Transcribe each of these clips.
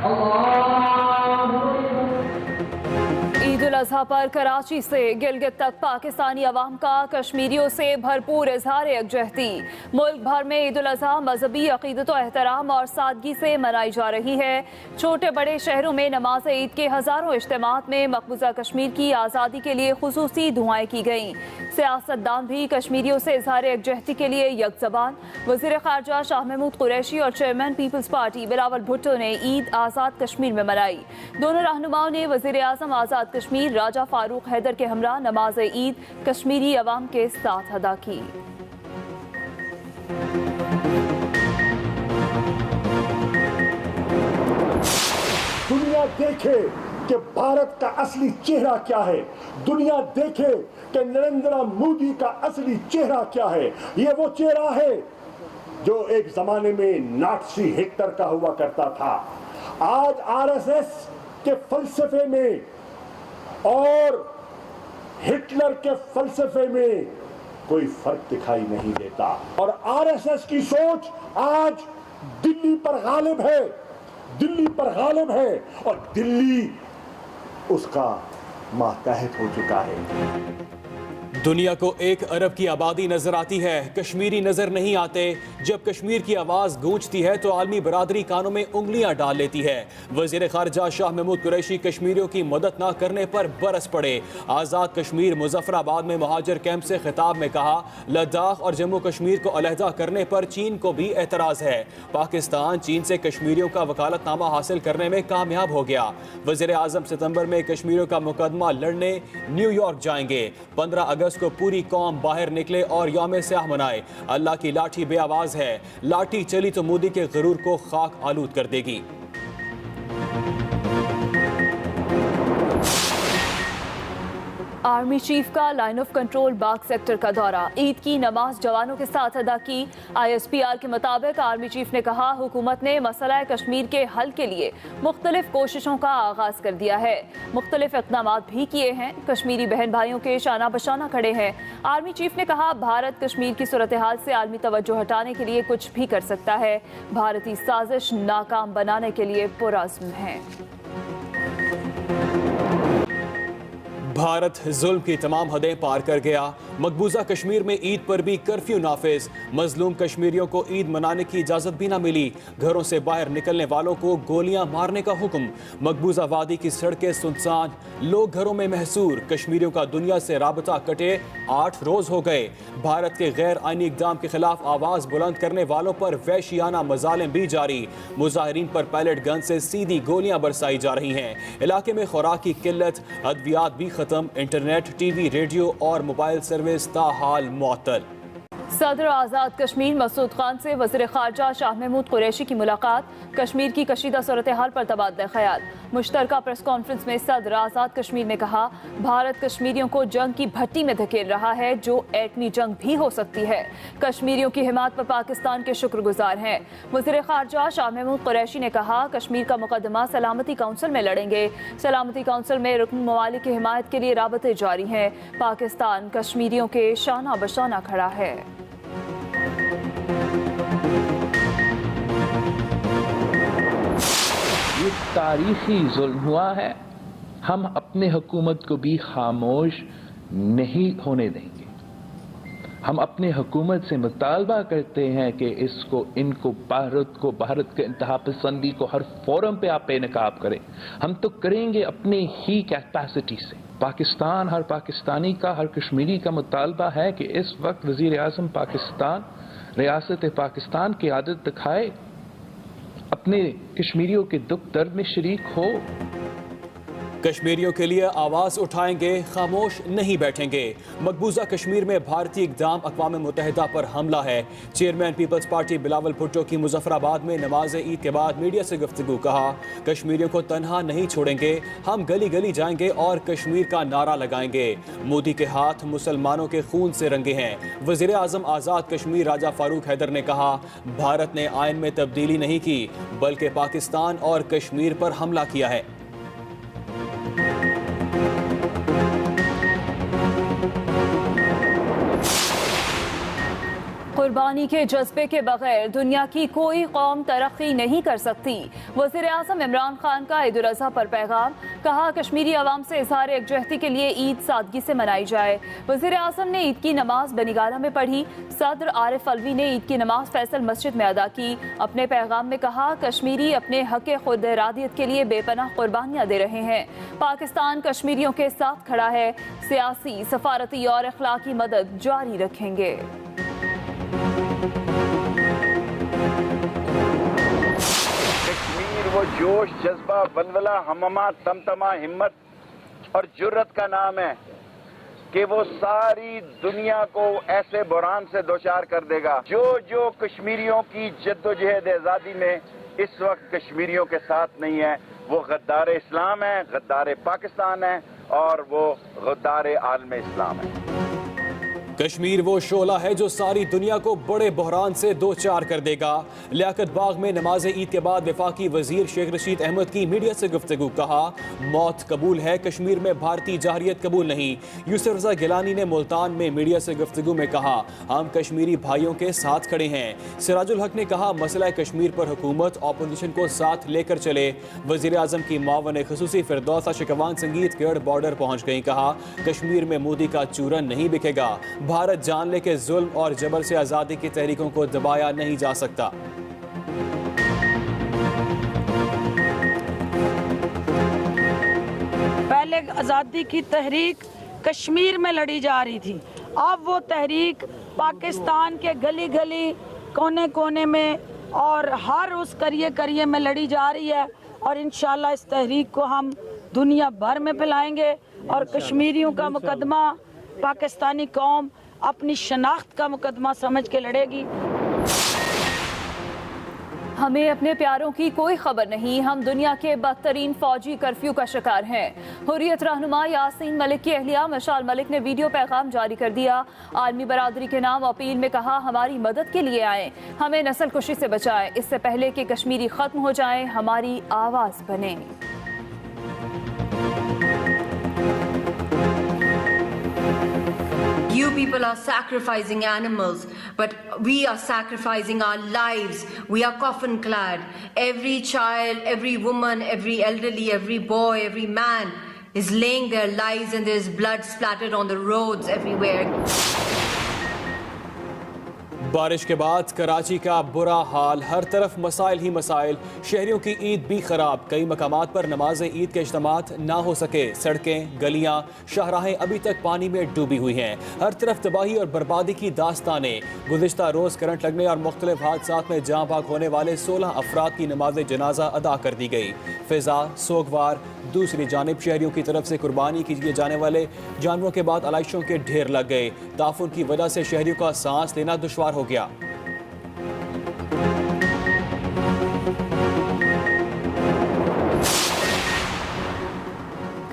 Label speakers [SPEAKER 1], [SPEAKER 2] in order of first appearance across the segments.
[SPEAKER 1] ईद उल अजहा पर कराची से गिलगित तक पाकिस्तानी अवाम का कश्मीरियों से भरपूर इजहार यकजहती। मुल्क भर में ईद उल अजहा मजहबी अकीदत व एहतराम और सादगी से मनाई जा रही है। छोटे बड़े शहरों में नमाज ईद के हजारों इज्तिमात में मकबूजा कश्मीर की आज़ादी के लिए खुसूसी दुआएं की गईं। सियासतदान भी कश्मीरियों से इजहार यकजहती के लिए यकजबान। वज़ीर ख़ारजा शाह महमूद कुरैशी और chairman peoples party Bilawal Bhutto ने ईद आज़ाद कश्मीर में मनाई। दोनों रहनुमाओं ने वज़ीर आज़म आज़ाद कश्मीर राजा फारूक हैदर के हमरा नमाज ईद कश्मीरी अवाम के साथ अदा की।
[SPEAKER 2] दुनिया देखे कि भारत का असली चेहरा क्या है, दुनिया देखे कि नरेंद्र मोदी का असली चेहरा क्या है। ये वो चेहरा है जो एक जमाने में नाटसी हिटलर का हुआ करता था। आज आरएसएस के फलसफे में और हिटलर के फलसफे में कोई फर्क दिखाई नहीं देता और आरएसएस की सोच आज दिल्ली पर गालिब है, दिल्ली पर गालिब है और दिल्ली उसका मातहत हो चुका है।
[SPEAKER 3] दुनिया को 1 अरब की आबादी नजर आती है, कश्मीरी नजर नहीं आते। जब कश्मीर की आवाज गूंजती है तो आलमी बरादरी कानों में उंगलियां डाल लेती है। वजीर खारजा शाह महमूद कुरैशी कश्मीरियों की मदद न करने पर बरस पड़े। आज़ाद कश्मीर मुजफ्फराबाद में महाजर कैंप से खिताब में कहा, लद्दाख और जम्मू कश्मीर को अलहदा करने पर चीन को भी एतराज है। पाकिस्तान चीन से कश्मीरियों का वकालतनामा हासिल करने में कामयाब हो गया। वजीर आजम सितंबर में कश्मीरियों का मुकदमा लड़ने न्यूयॉर्क जाएंगे। 15 अगस्त को पूरी कौम बाहर निकले और यौम स्याह मनाए। अल्लाह की लाठी बेआवाज है, लाठी चली तो मोदी के गुरूर को खाक आलूद कर देगी।
[SPEAKER 1] आर्मी चीफ का line of control Bagh sector का दौरा, ईद की नमाज जवानों के साथ अदा की। ISPR के मुताबिक आर्मी चीफ ने कहा, हुकूमत ने मसला कश्मीर के हल के लिए मुख्तलिफ कोशिशों का आगाज कर दिया है, मुख्तलिफ इक़दाम भी किए हैं। कश्मीरी बहन भाइयों के शाना बशाना खड़े हैं। आर्मी चीफ ने कहा, भारत कश्मीर की सूरत हाल से आलमी तवज्जो हटाने के लिए कुछ भी कर सकता है। भारतीय साजिश नाकाम बनाने के लिए पुरअज़्म है।
[SPEAKER 3] भारत जुल्म की तमाम हदें पार कर गया। मकबूजा कश्मीर में ईद पर भी कर्फ्यू नाफिज। मजलूम कश्मीरियों को ईद मनाने की इजाजत भी ना मिली। घरों से बाहर निकलने वालों को गोलियां मारने का हुक्म। मकबूजा वादी की सड़कें सुनसान, लोग घरों में महसूर। कश्मीरियों का दुनिया से राबता कटे 8 रोज हो गए। भारत के गैर आईनी इक़दाम के खिलाफ आवाज बुलंद करने वालों पर वहशियाना मजालिम भी जारी। मुजाहिरीन पर पैलेट गन से सीधी गोलियां बरसाई जा रही हैं। इलाके में खुराक की किल्लत, अद्वियात भी खत्म। इंटरनेट, टीवी, रेडियो और मोबाइल सर्विस ताहाल मुअत्तल।
[SPEAKER 1] सदर आज़ाद कश्मीर मसूद खान से वज़ीर ख़ारजा शाह महमूद कुरैशी की मुलाकात, कश्मीर की कशीदा सूरत हाल पर तबादला ख्याल। मुश्तरका प्रेस कॉन्फ्रेंस में सदर आज़ाद कश्मीर ने कहा, भारत कश्मीरियों को जंग की भट्टी में धकेल रहा है जो एटमी जंग भी हो सकती है। कश्मीरियों की हिमायत पर पाकिस्तान के शुक्रगुजार हैं। वज़ीर ख़ारजा शाह महमूद कुरैशी ने कहा, कश्मीर का मुकदमा सलामती काउंसिल में लड़ेंगे। सलामती काउंसिल में रुकन ममालिक की हिमायत के लिए राबते जारी हैं। पाकिस्तान कश्मीरियों के शाना बशाना खड़ा है।
[SPEAKER 4] ये तारीखी जुल्म हुआ है, हम अपने हुकूमत को भी खामोश नहीं होने देंगे। हम अपने हुकूमत से मुतालबा करते हैं कि इनको भारत के इंतहा पसंदी को हर फोरम पे आप बेनकाब करें। हम तो करेंगे अपने ही कैपेसिटी से। पाकिस्तान, हर पाकिस्तानी का, हर कश्मीरी का मुतालबा है कि इस वक्त वज़ीर आज़म पाकिस्तान रियासत पाकिस्तान की आदत दिखाए, अपने कश्मीरियों के दुख दर्द में शरीक हो।
[SPEAKER 3] कश्मीरियों के लिए आवाज उठाएंगे, खामोश नहीं बैठेंगे। मकबूजा कश्मीर में भारतीय इक़दाम अक़वाम मुत्तहिदा पर हमला है। Chairman peoples party Bilawal Bhutto की मुजफ्फराबाद में नमाज ईद के बाद मीडिया से गुफ्तगू, कहा, कश्मीरियों को तन्हा नहीं छोड़ेंगे, हम गली गली जाएंगे और कश्मीर का नारा लगाएंगे। मोदी के हाथ मुसलमानों के खून से रंगे हैं। वज़ीर आज़म आज़ाद कश्मीर राजा फारूक हैदर ने कहा, भारत ने आइन में तब्दीली नहीं की बल्कि पाकिस्तान और कश्मीर पर हमला किया है।
[SPEAKER 1] कुर्बानी के जज्बे के बगैर दुनिया की कोई कौम तरक्की नहीं कर सकती। वज़ीर आज़म इमरान खान का ईद उल अज़हा पर पैगाम, कहा कश्मीरी अवाम से इज़हार यकजहती के लिए ईद सादगी से मनाई जाए। वज़ीर आज़म ने ईद की नमाज बेनिगाना में पढ़ी। सदर आरिफ अलवी ने ईद की नमाज फैसल मस्जिद में अदा की। अपने पैगाम में कहा कश्मीरी अपने हक़ खुद इरादियत के लिए बेपनाह कुर्बानियाँ दे रहे हैं। पाकिस्तान कश्मीरियों के साथ खड़ा है, सियासी, सफारती और अखलाकी मदद जारी रखेंगे।
[SPEAKER 5] कश्मीर वो जोश, जज्बा, बलबला, हममा, तमतमा, हिम्मत और जुर्रत का नाम है कि वो सारी दुनिया को ऐसे बुरान से दोचार कर देगा। जो कश्मीरियों की जद्दोजहद आज़ादी में इस वक्त कश्मीरियों के साथ नहीं है, वो गद्दार इस्लाम है, गद्दार पाकिस्तान है और वो गद्दार आलम इस्लाम है।
[SPEAKER 3] कश्मीर वो शोला है जो सारी दुनिया को बड़े बहरान से दो चार कर देगा। लियाकत बाग में नमाज ईद के बाद वफाकी वजीर शेख रशीद अहमद की मीडिया से गुफ्तगू, कहा मौत कबूल है, कश्मीर में भारतीय जहरियत कबूल नहीं। यूसुफ रजा गिलानी ने मुल्तान में मीडिया से गुफ्तगू में कहा हम कश्मीरी भाइयों के साथ खड़े हैं। सिराजुल हक ने कहा मसला कश्मीर पर हुकूमत अपोजिशन को साथ लेकर चले। वजीर आजम की मावन खसूसी फिरदौसा शिकवान संगीत गढ़ बॉर्डर पहुंच गई, कहा कश्मीर में मोदी का चूरन नहीं बिकेगा। भारत जान ले के जुल्म और जबर से आजादी की तहरीकों को दबाया नहीं जा सकता।
[SPEAKER 6] पहले आज़ादी की तहरीक कश्मीर में लड़ी जा रही थी, अब वो तहरीक पाकिस्तान के गली गली, कोने कोने में और हर उस करिए करिए में लड़ी जा रही है। और इंशाल्लाह इस तहरीक को हम दुनिया भर में फैलाएंगे और कश्मीरियों का मुकदमा पाकिस्तानी कौम अपनी शनाख्त का मुकदमा समझ के लड़ेगी।
[SPEAKER 1] हमें अपने प्यारों की कोई खबर नहीं, हम दुनिया के बदतरीन फौजी कर्फ्यू का शिकार हैं। हुर्रियत रहनुमा यासीन मलिक की अहलिया मशाल मलिक ने वीडियो पैगाम जारी कर दिया। आलमी बरादरी के नाम अपील में कहा हमारी मदद के लिए आए, हमें नस्ल कुशी से बचाएं, इससे पहले कि कश्मीरी खत्म हो जाए, हमारी आवाज़ बने।
[SPEAKER 7] You people are sacrificing animals, but we are sacrificing our lives. We are coffin clad. Every child, every woman, every elderly, every boy, every man is laying their lives and there's blood splattered on the roads everywhere.
[SPEAKER 3] बारिश के बाद कराची का बुरा हाल, हर तरफ मसाइल ही मसाइल। शहरियों की ईद भी खराब, कई मकामात पर नमाज ईद के इज्तिमात ना हो सके। सड़कें, गलियां, शाहराहें अभी तक पानी में डूबी हुई हैं। हर तरफ तबाही और बर्बादी की दास्तानें। गुज़िश्ता रोज़ करंट लगने और मुख्तलिफ हादसात में जाँ भाग होने वाले 16 अफराद की नमाज जनाजा अदा कर दी गई। फिजा सोगवार। दूसरी जानिब शहरियों की तरफ से कुर्बानी किए जाने वाले जानवरों के बाद आलाइशों के ढेर लग गए। ताफुन की वजह से शहरियों का सांस लेना दुश्वार हो गया।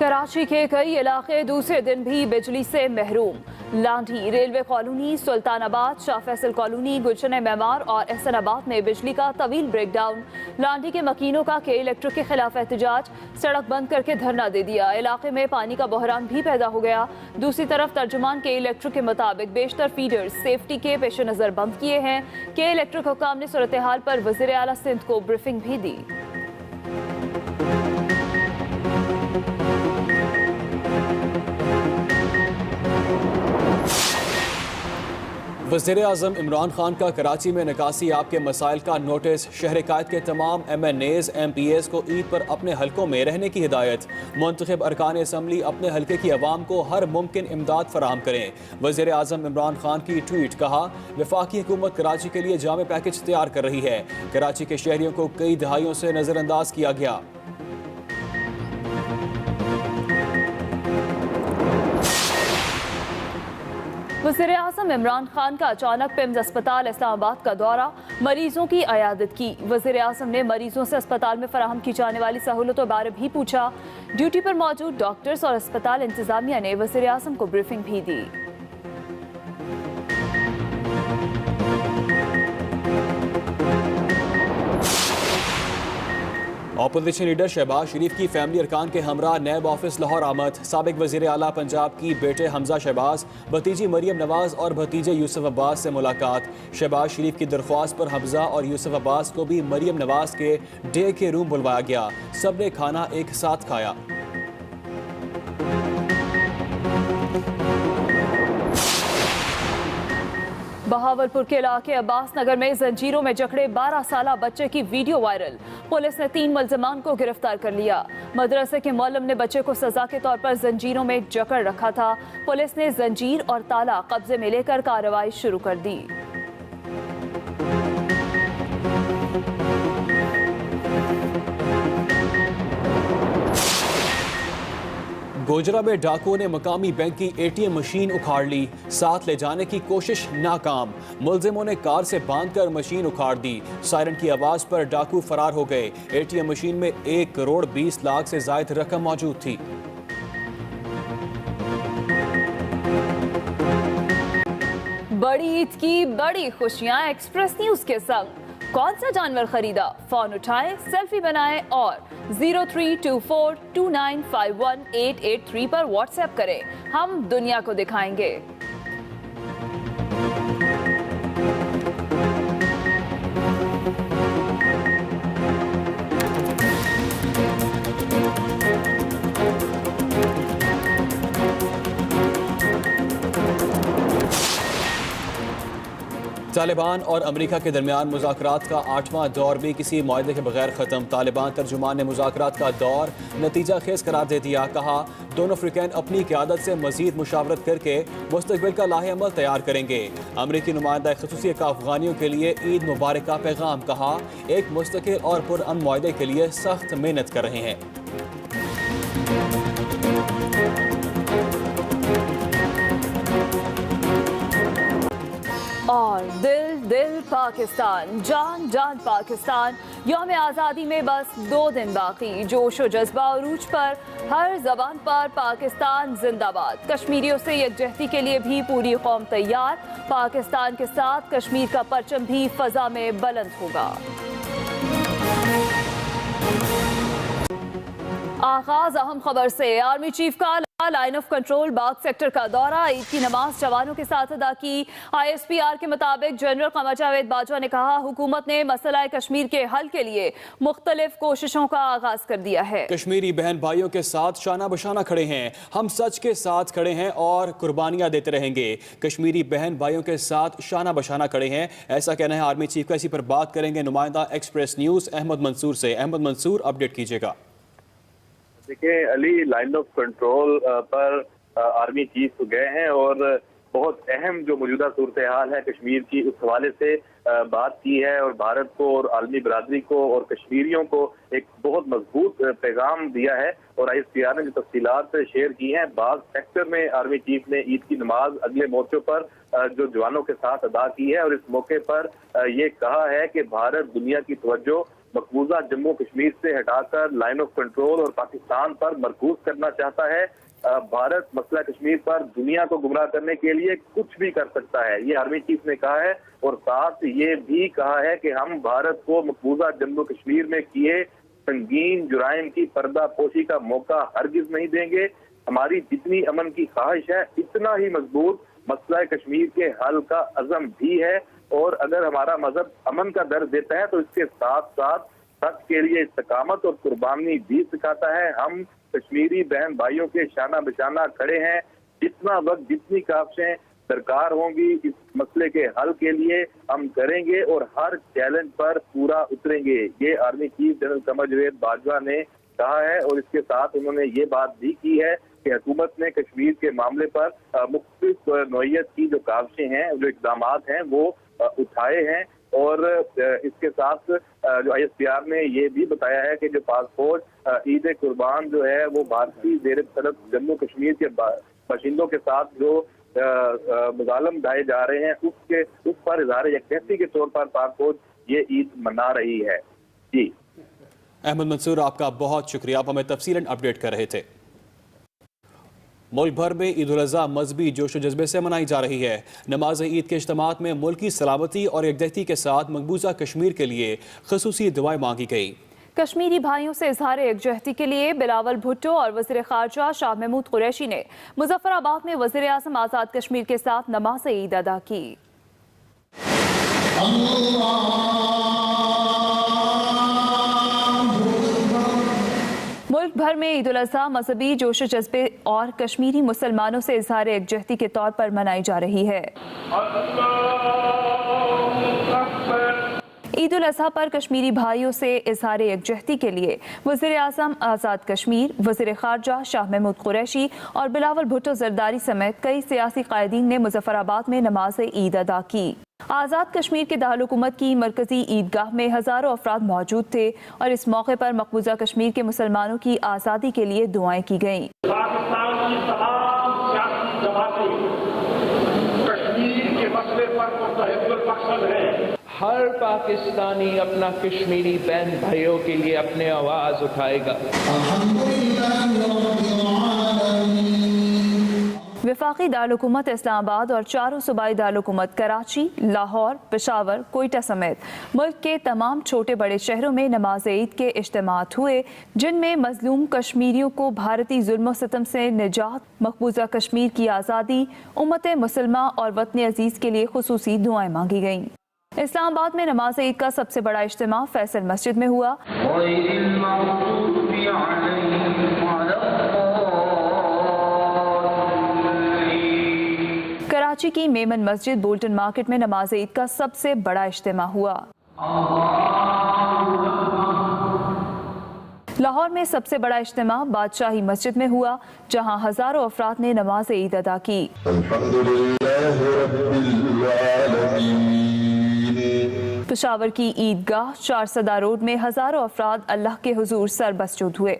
[SPEAKER 1] कराची के कई इलाके दूसरे दिन भी बिजली से महरूम। Landhi, railway colony, Sultanabad, Shah Faisal colony, Gulshan Maymar और एहसनाबाद में बिजली का तवील ब्रेक डाउन। लांढी के मकीनों का के इलेक्ट्रिक के खिलाफ एहतजाज, सड़क बंद करके धरना दे दिया। इलाके में पानी का बहरान भी पैदा हो गया। दूसरी तरफ तर्जुमान के इलेक्ट्रिक के मुताबिक बेशतर फीडर्स सेफ्टी के पेश नज़र बंद किए हैं। के इलेक्ट्रिक हुक्काम ने सूरत हाल पर वज़ीर आला सिंध को ब्रीफिंग भी दी।
[SPEAKER 3] वज़ीर आज़म इमरान खान का कराची में निकासी आपके मसाइल का नोटिस। शहर कायद के तमाम MNAs MPAs को ईद पर अपने हलकों में रहने की हिदायत। मुंतखब अरकान असम्बली अपने हलके की आवाम को हर मुमकिन इमदाद फराहम करें। वज़ीर आज़म इमरान खान की ट्वीट, कहा वफाकी हुकूमत कराची के लिए जामे पैकेज तैयार कर रही है। कराची के शहरियों को कई दहाइयों से नज़रअंदाज किया गया।
[SPEAKER 1] वज़ीर आज़म इमरान खान का अचानक पिम्स अस्पताल इस्लामाबाद का दौरा, मरीजों की अयादत की। वज़ीर आज़म ने मरीजों से अस्पताल में फराहम की जाने वाली सहूलतों बारे भी पूछा। ड्यूटी पर मौजूद डॉक्टर्स और अस्पताल इंतजामिया ने वज़ीर आज़म को ब्रीफिंग भी दी।
[SPEAKER 3] अपोजिशन लीडर शहबाज शरीफ की फैमिली अरकान के हमरा नैब ऑफिस लाहौर आमद। साबिक वजीर आला पंजाब की बेटे हमजा शहबाज, भतीजी मरियम नवाज और भतीजे यूसुफ अब्बास से मुलाकात। शहबाज शरीफ की दरख्वास्त पर हमजा और यूसुफ अब्बास को भी मरियम नवाज के डे के रूम बुलवाया गया। सबने खाना एक साथ खाया।
[SPEAKER 1] बहावलपुर के इलाके अब्बास नगर में जंजीरों में जकड़े 12 साला बच्चे की वीडियो वायरल। पुलिस ने 3 मुल्जिमान को गिरफ्तार कर लिया। मदरसे के मौलम ने बच्चे को सजा के तौर पर जंजीरों में जकड़ रखा था। पुलिस ने जंजीर और ताला कब्जे में लेकर कार्रवाई शुरू कर दी।
[SPEAKER 3] गोजरा में डाकुओं ने मकामी बैंक की ATM मशीन उखाड़ ली। साथ ले जाने की कोशिश नाकाम। मुल्जिमों ने कार से बांधकर मशीन उखाड़ दी। सायरन की आवाज पर डाकू फरार हो गए। ATM मशीन में 1 करोड़ 20 लाख से ज्यादा रकम मौजूद थी।
[SPEAKER 1] बड़ी ईद की बड़ी खुशियां एक्सप्रेस न्यूज के संग। कौन सा जानवर खरीदा? फोन उठाएं, सेल्फी बनाएं और 0324295188 पर व्हाट्सएप करें। हम दुनिया को दिखाएंगे।
[SPEAKER 3] तालिबान और अमेरिका के दरमियान मुज़ाकरात का 8वां दौर भी किसी मुआहदे के बगैर ख़त्म। तालिबान तर्जुमान ने मुज़ाकरात का दौर नतीजा खेज करार दे दिया। कहा, दोनों फ़रीक़ैन अपनी क़यादत से मज़ीद मुशावरत करके मुस्तक़बिल का लाहे अमल तैयार करेंगे। अमरीकी नुमाइंदा ख़ुसूसी का अफ़गानियों के लिए ईद मुबारक का पैगाम। कहा, एक मुस्तक़िल और पुरअमन मुआहदे के लिए सख्त मेहनत कर रहे हैं।
[SPEAKER 1] और दिल दिल पाकिस्तान, जान जान पाकिस्तान। यौम आज़ादी में बस 2 दिन बाकी। जोश व जज्बा उरूज पर, हर जबान पर पाकिस्तान जिंदाबाद। कश्मीरियों से यकजहती के लिए भी पूरी कौम तैयार। पाकिस्तान के साथ कश्मीर का परचम भी फजा में बुलंद होगा। आगाज अहम खबर से। आर्मी चीफ का line of control Bagh sector का दौरा। ईद की नमाज जवानों के साथ अदा की। ISPR के मुताबिक जनरल कमर जावेद बाजवा ने कहा, हुकूमत ने मसला कश्मीर के हल के लिए मुख्तलिफ कोशिशों का आगाज कर दिया है।
[SPEAKER 3] कश्मीरी बहन भाइयों के साथ शाना बशाना खड़े हैं। हम सच के साथ खड़े हैं और कुर्बानियां देते रहेंगे। कश्मीरी बहन भाइयों के साथ शाना बशाना खड़े हैं, ऐसा कहना है आर्मी चीफ का। इसी पर बात करेंगे नुमाइंदा एक्सप्रेस न्यूज अहमद मंसूर से। अहमद मंसूर, अपडेट कीजिएगा।
[SPEAKER 8] देखिए अली, लाइन ऑफ कंट्रोल पर आर्मी चीफ गए हैं और बहुत अहम जो मौजूदा सूरत हाल है कश्मीर की, उस हवाले से बात की है और भारत को और आलमी बरादरी को और कश्मीरियों को एक बहुत मजबूत पैगाम दिया है। और ISPR ने जो तफसीलात शेयर की हैं, बाग सेक्टर में आर्मी चीफ ने ईद की नमाज अगले मोर्चों पर जो जवानों के साथ अदा की है और इस मौके पर ये कहा है कि भारत दुनिया की तवज्जो मकबूजा जम्मू कश्मीर से हटाकर लाइन ऑफ कंट्रोल और पाकिस्तान पर मरकूज करना चाहता है। भारत मसला कश्मीर पर दुनिया को गुमराह करने के लिए कुछ भी कर सकता है, ये आर्मी चीफ ने कहा है। और साथ ये भी कहा है कि हम भारत को मकबूजा जम्मू कश्मीर में किए संगीन जुराइम की पर्दा पोशी का मौका हरगिज नहीं देंगे। हमारी जितनी अमन की ख्वाहिश है, इतना ही मजबूत मसला कश्मीर के हल का अज़म भी है। और अगर हमारा मजहब अमन का दर्ज देता है तो इसके साथ साथ सच के लिए इस्तकामत और कुर्बानी भी सिखाता है। हम कश्मीरी बहन भाइयों के शाना बशाना खड़े हैं। जितना वक्त, जितनी काबिशें दरकार होंगी इस मसले के हल के लिए हम करेंगे और हर चैलेंज पर पूरा उतरेंगे, ये army chief general Qamar Javed Bajwa ने कहा है। और इसके साथ उन्होंने ये बात भी की है कि हुकूमत ने कश्मीर के मामले पर मुख्तलिफ नौइयत की जो काबिशें हैं, जो इक़दाम हैं, वो उठाए हैं। और इसके साथ जो ISPR ने ये भी बताया है कि जो पाक फौज ईद कुर्बान जो है वो भारतीय ज़ेर सल्तनत जम्मू कश्मीर के बाशिंदों के साथ जो मुज़ालम ढाए जा रहे हैं उस पर इज़हार यकजहती के तौर पर पाक फौज ये ईद मना रही है। जी
[SPEAKER 3] अहमद मंसूर, आपका बहुत शुक्रिया, आप हमें तफसीलन अपडेट कर रहे थे। मुल्क भर में ईद उल अज़हा मजहबी जोश व जज्बे से मनाई जा रही है। नमाज ईद के इज्तिमात में मुल्क की सलामती और यकजहती के साथ मकबूजा कश्मीर के लिए खसूसी दुआएं मांगी गई।
[SPEAKER 1] کشمیری بھائیوں سے اظہار یکجہتی کے لیے بلاول بھٹو اور وزیر خارجہ شاہ محمود قریشی نے مظفر آباد میں وزیر اعظم آزاد کشمیر کے ساتھ نماز عید ادا کی۔ ملک بھر میں عید الاضحیٰ مذہبی جوش و جذبے اور کشمیری مسلمانوں سے اظہار یکجہتی کے طور پر منائی جا رہی ہے۔ عید الاضحیٰ پر کشمیری بھائیوں سے اظہار یکجہتی کے لیے وزیر اعظم آزاد کشمیر، وزیر خارجہ شاہ محمود قریشی اور بلاول بھٹو زرداری سمیت کئی سیاسی قائدین نے مظفر آباد میں نماز عید ادا کی۔ آزاد کشمیر کے دارالحکومت کی مرکزی عیدگاہ میں ہزاروں افراد موجود تھے اور اس موقع پر مقبوضہ کشمیر کے مسلمانوں کی آزادی کے لیے دعائیں کی گئیں۔
[SPEAKER 2] پاکستان کی تمام سیاسی جماعتیں کشمیر کے مسئلے پر متحد المقصد ہیں۔
[SPEAKER 4] ہر پاکستانی اپنا کشمیری بہن بھائیوں کے لیے اپنے آواز اٹھائے گا۔
[SPEAKER 1] وفاقی دارالحکومت اسلام آباد اور چاروں صوبائی دارالحکومت کراچی، لاہور، پشاور، کوئٹہ سمیت ملک کے تمام چھوٹے بڑے شہروں میں نماز عید کے اجتماعات ہوئے، جن میں مظلوم کشمیریوں کو بھارتی ظلم و ستم سے نجات، مقبوضہ کشمیر کی آزادی، امت مسلمہ اور وطن عزیز کے لیے خصوصی دعائیں مانگی گئیں۔ اسلام آباد میں نماز عید کا سب سے بڑا اجتماع فیصل مسجد میں ہوا۔ کراچی کی میمن مسجد بولٹن مارکیٹ میں نماز عید کا سب سے بڑا اجتماع ہوا۔ لاہور میں سب سے بڑا اجتماع بادشاہی مسجد میں ہوا، جہاں ہزاروں افراد نے نماز عید ادا کی۔ پشاور کی عیدگاہ چارسدہ روڈ میں ہزاروں افراد اللہ کے حضور سربسجود ہوئے۔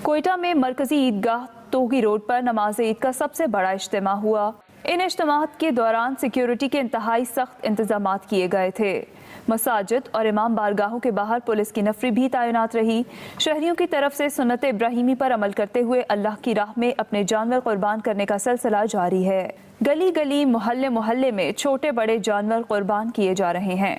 [SPEAKER 1] کوئٹہ میں مرکزی عیدگاہ توگی روڈ پر نماز عید کا سب سے بڑا اجتماع ہوا۔ ان اجتماعات کے دوران سیکیورٹی کے انتہائی سخت انتظامات کیے گئے تھے۔ مساجد اور امام بارگاہوں کے باہر پولیس کی نفری بھی تعینات رہی۔ شہریوں کی طرف سے سنت ابراہیمی پر عمل کرتے ہوئے اللہ کی راہ میں اپنے جانور قربان کرنے کا سلسلہ جاری ہے۔ گلی گلی، محلے محلے میں چھوٹے بڑے جانور قربان کیے جا رہے ہیں۔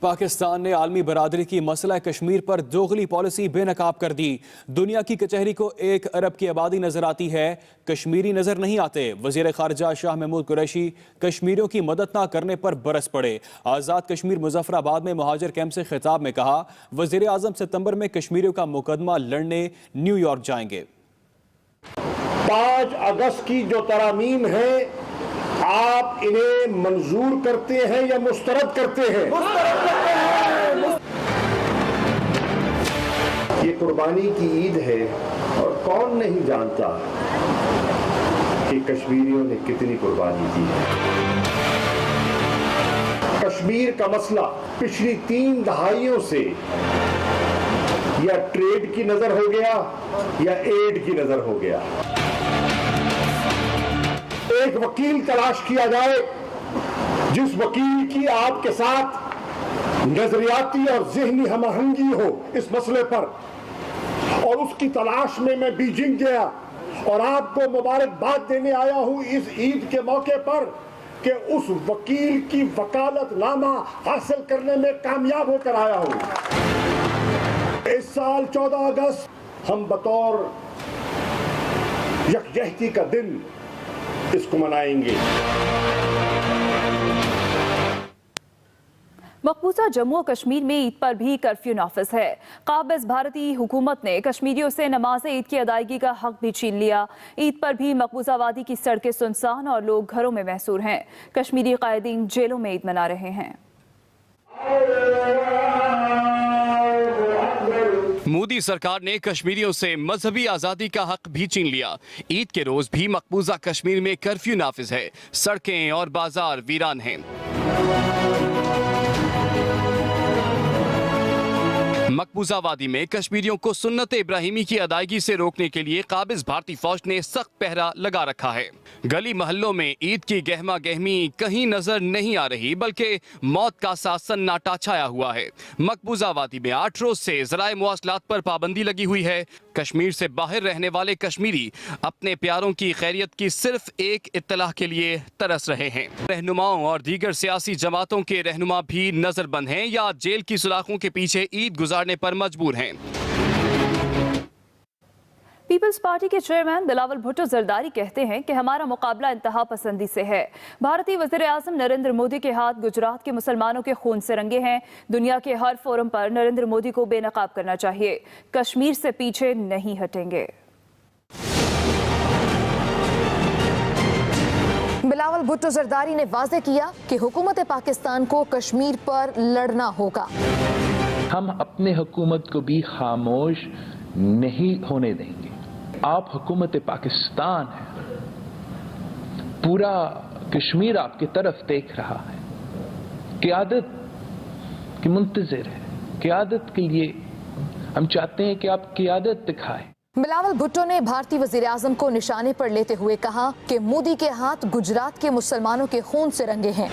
[SPEAKER 3] پاکستان نے عالمی برادری کی مسئلہ کشمیر پر دوغلی پالیسی بے نقاب کر دی۔ دنیا کی کچہری کو 1 ارب کی آبادی نظر آتی ہے، کشمیری نظر نہیں آتے۔ وزیر خارجہ شاہ محمود قریشی کشمیریوں کی مدد نہ کرنے پر برس پڑے۔ آزاد کشمیر مظفر آباد میں مہاجر کیمپ سے خطاب میں کہا، وزیر اعظم ستمبر میں کشمیریوں کا مقدمہ لڑنے نیو یارک جائیں گے۔
[SPEAKER 2] 5 اگست کی جو ترامیم ہے، آپ انہیں منظور کرتے ہیں یا مسترد کرتے ہیں؟ یہ قربانی کی عید ہے اور کون نہیں جانتا کہ کشمیریوں نے کتنی قربانی کی ہے۔ کشمیر کا مسئلہ پچھلی 3 دہائیوں سے یا ٹریڈ کی نظر ہو گیا یا ایڈ کی نظر ہو گیا۔ ایک وکیل تلاش کیا جائے جس وکیل کی آپ کے ساتھ نظریاتی اور ذہنی ہم آہنگی ہو اس مسئلے پر، اور اس کی تلاش میں میں بیجنگ گیا اور آپ کو مبارکباد دینے آیا ہوں اس عید کے موقع پر کہ اس وکیل کی وکالت نامہ حاصل کرنے میں کامیاب ہو کر آیا ہوں۔ اس سال 14 اگست ہم بطور یکجہتی کا دن اس کو منائیں گے۔
[SPEAKER 1] مقبوضہ جموں و کشمیر میں عید پر بھی کرفیو نافذ ہے۔ قابض بھارتی حکومت نے کشمیریوں سے نماز عید کی ادائیگی کا حق بھی چھین لیا۔ عید پر بھی مقبوضہ وادی کی سڑکیں سنسان اور لوگ گھروں میں محصور ہیں۔ کشمیری قائدین جیلوں میں عید منا رہے ہیں۔
[SPEAKER 9] مودی سرکار نے کشمیریوں سے مذہبی آزادی کا حق بھی چھین لیا۔ عید کے روز بھی مقبوضہ کشمیر میں کرفیو نافذ ہے، سڑکیں اور بازار ویران ہیں۔ मकबूजा वादी में कश्मीरियों को सुन्नत इब्राहिमी की अदायगी से रोकने के लिए काबिज भारतीय फौज ने सख्त पहरा लगा रखा है। गली मोहल्लों में ईद की गहमा गहमी कहीं नजर नहीं आ रही, बल्कि मौत का सा सन्नाटा छाया हुआ है। मकबूजा वादी में 8 रोज से ज़राए मुवासलात पर पाबंदी लगी हुई है। कश्मीर से बाहर रहने वाले कश्मीरी अपने प्यारों की खैरियत की सिर्फ एक इत्तला के लिए तरस रहे हैं। रहनुमाओं और दीगर सियासी जमातों के रहनुमा भी नजरबंद हैं या जेल की सुलाखों के पीछे ईद गुजारने पर मजबूर हैं।
[SPEAKER 1] पीपल्स पार्टी के चेयरमैन बिलावल भुट्टो जरदारी कहते हैं कि हमारा मुकाबला इंतहा पसंदी से है। भारतीय वज़ीर आज़म नरेंद्र मोदी के हाथ गुजरात के मुसलमानों के खून से रंगे हैं। दुनिया के हर फोरम पर नरेंद्र मोदी को बेनकाब करना चाहिए। कश्मीर से पीछे नहीं हटेंगे।
[SPEAKER 10] बिलावल भुट्टो जरदारी ने वाज़ेह किया कि हुकूमत पाकिस्तान को कश्मीर पर लड़ना होगा।
[SPEAKER 4] हम अपने हुकूमत को भी खामोश नहीं होने देंगे। आप हुकूमत पाकिस्तान है, पूरा कश्मीर आपकी तरफ देख रहा है, क़यादत की मुंतज़िर है। क़यादत के लिए हम चाहते हैं कि आप क़यादत दिखाएं।
[SPEAKER 10] बिलावल भुट्टो ने भारतीय वज़ीर आज़म को निशाने पर लेते हुए कहा कि मोदी के हाथ गुजरात के मुसलमानों के खून से रंगे हैं।